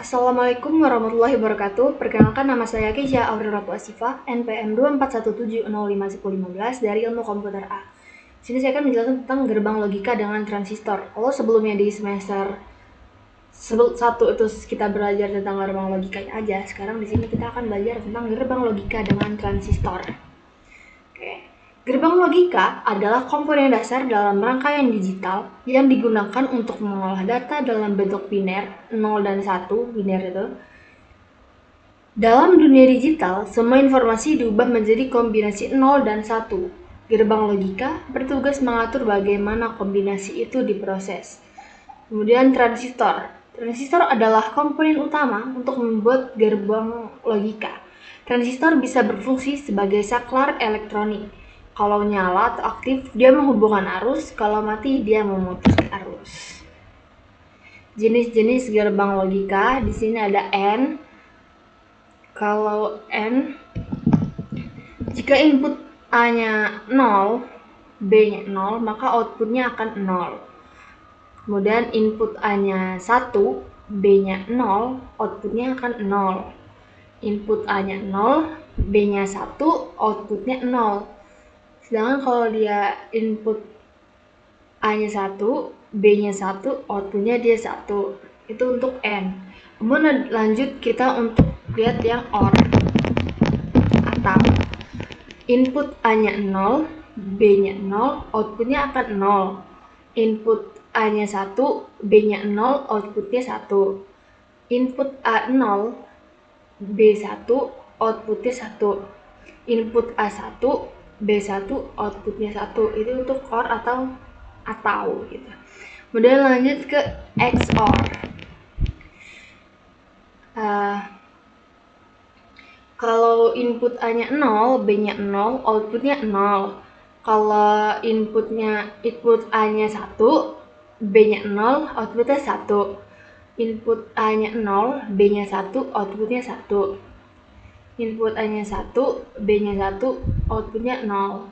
Assalamualaikum warahmatullahi wabarakatuh. Perkenalkan, nama saya Keisha Aurelatu Asifah, NPM 2417051015 dari Ilmu Komputer A. Di sini saya akan menjelaskan tentang gerbang logika dengan transistor. Kalau sebelumnya di semester 1 itu kita belajar tentang gerbang logika aja, sekarang di sini kita akan belajar tentang gerbang logika dengan transistor. Oke. Gerbang logika adalah komponen dasar dalam rangkaian digital yang digunakan untuk mengolah data dalam bentuk biner, 0 dan 1, biner itu. Dalam dunia digital, semua informasi diubah menjadi kombinasi 0 dan 1. Gerbang logika bertugas mengatur bagaimana kombinasi itu diproses. Kemudian transistor. Transistor adalah komponen utama untuk membuat gerbang logika. Transistor bisa berfungsi sebagai saklar elektronik. Kalau nyala atau aktif, dia menghubungkan arus. Kalau mati, dia memutus arus. Jenis-jenis gerbang logika di sini ada N. Kalau N, jika input A-nya 0, B-nya 0, maka outputnya akan 0. Kemudian input A-nya 1, B-nya 0, outputnya akan 0. Input A-nya 0, B-nya 1, outputnya 0. Sedangkan kalau dia input A-nya 1, B-nya 1, outputnya dia 1. Itu untuk N. Kemudian lanjut kita untuk lihat yang OR. Atau input A-nya 0, B-nya 0, outputnya akan 0. Input A-nya 1, B-nya 0, outputnya 1. Input A 0, B1, outputnya 1. Input A1, B1, outputnya 1. Itu untuk OR atau gitu. Kemudian lanjut ke XOR. Kalau input A-nya 0, B-nya 0, outputnya 0. Kalau input A-nya 1, B-nya 0, outputnya 1. Input A-nya 0, B-nya 1, outputnya 1. Input A-nya 1, B-nya 1, outputnya 0.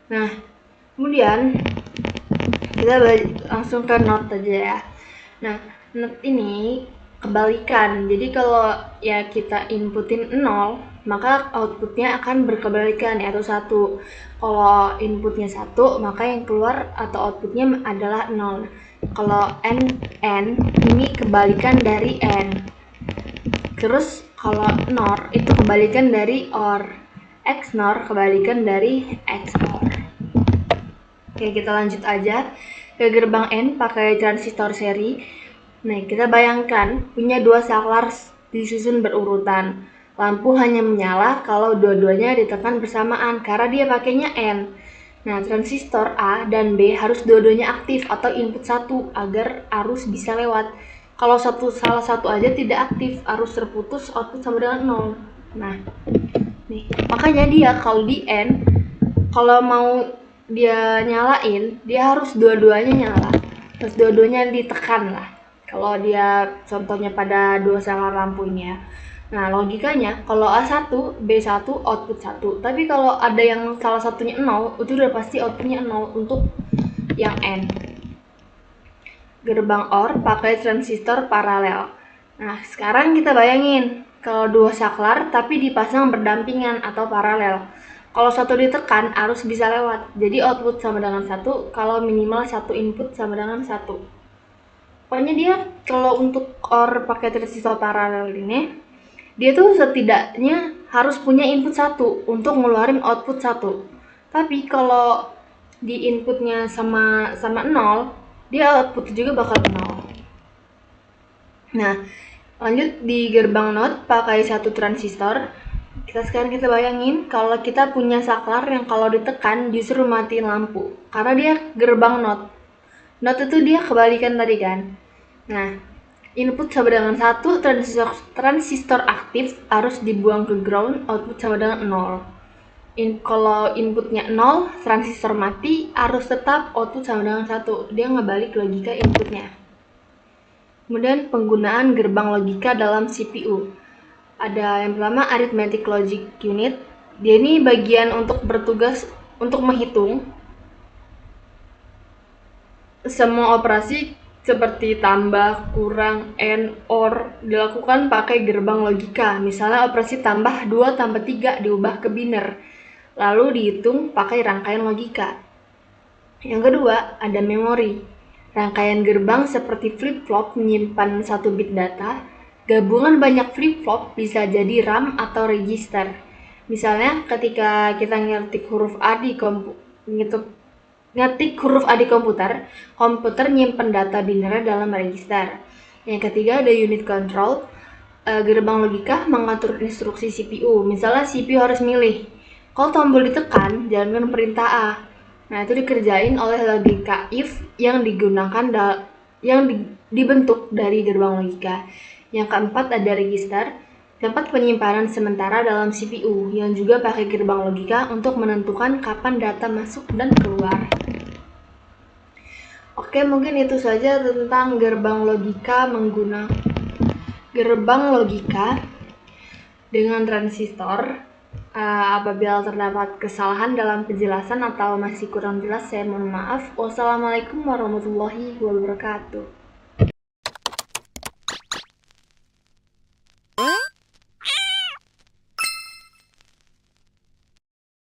Nah, kemudian kita langsung ke NOT aja ya. Nah, NOT ini kebalikan. Jadi kalau ya kita inputin 0, maka outputnya akan berkebalikan, yaitu 1. Kalau inputnya 1, maka yang keluar atau outputnya adalah 0. Kalau N ini kebalikan dari N. Terus kalau NOR itu kebalikan dari OR. XNOR kebalikan dari XOR. Oke, kita lanjut aja ke gerbang N pakai transistor seri. Nah, kita bayangkan punya dua saklar disusun berurutan. Lampu hanya menyala kalau dua-duanya ditekan bersamaan karena dia pakainya N. Nah, transistor A dan B harus dua-duanya aktif atau input 1 agar arus bisa lewat. Kalau salah satu aja tidak aktif, arus terputus, output sama dengan 0. Nah, nih, makanya dia kalau di N, kalau mau dia nyalain, dia harus dua-duanya nyala. Terus dua-duanya ditekan lah. Kalau dia contohnya pada dua saklar lampu ini ya. Nah, logikanya kalau A1, B1, output 1. Tapi kalau ada yang salah satunya 0, itu udah pasti outputnya 0 untuk yang N. Gerbang OR pakai transistor paralel. Nah, sekarang kita bayangin kalau dua saklar tapi dipasang berdampingan atau paralel. Kalau satu ditekan, arus bisa lewat. Jadi output sama dengan 1, kalau minimal satu input sama dengan 1. Pokoknya dia kalau untuk OR pakai transistor paralel ini, dia tuh setidaknya harus punya input 1 untuk ngeluarin output 1. Tapi kalau di inputnya sama 0, dia output juga bakal 0. Nah, lanjut di gerbang NOT pakai satu transistor. Sekarang kita bayangin kalau kita punya saklar yang kalau ditekan justru matiin lampu karena dia gerbang NOT. NOT itu dia kebalikan tadi kan. Nah, input sama dengan 1, transistor aktif harus dibuang ke ground, output sama dengan 0. Kalau inputnya 0, transistor mati, arus tetap, output sama dengan 1. Dia ngebalik logika inputnya. Kemudian penggunaan gerbang logika dalam CPU. Ada yang pertama arithmetic logic unit. Dia ini bagian untuk bertugas untuk menghitung semua operasi seperti tambah, kurang, and, or dilakukan pakai gerbang logika. Misalnya operasi tambah 2 tambah 3 diubah ke biner, lalu dihitung pakai rangkaian logika. Yang kedua, ada memori. Rangkaian gerbang seperti flip-flop menyimpan 1 bit data. Gabungan banyak flip-flop bisa jadi RAM atau register. Misalnya ketika kita ngetik huruf A di komputer, komputer nyimpen data binernya dalam register. Yang ketiga ada unit control. Gerbang logika mengatur instruksi CPU. Misalnya CPU harus milih, kalau tombol ditekan, jalankan perintah A. Nah, itu dikerjain oleh logika if yang dibentuk dari gerbang logika. Yang keempat ada register, tempat penyimpanan sementara dalam CPU yang juga pakai gerbang logika untuk menentukan kapan data masuk dan keluar. Oke, mungkin itu saja tentang gerbang logika dengan transistor. Apabila terdapat kesalahan dalam penjelasan atau masih kurang jelas, saya mohon maaf. Wassalamualaikum warahmatullahi wabarakatuh.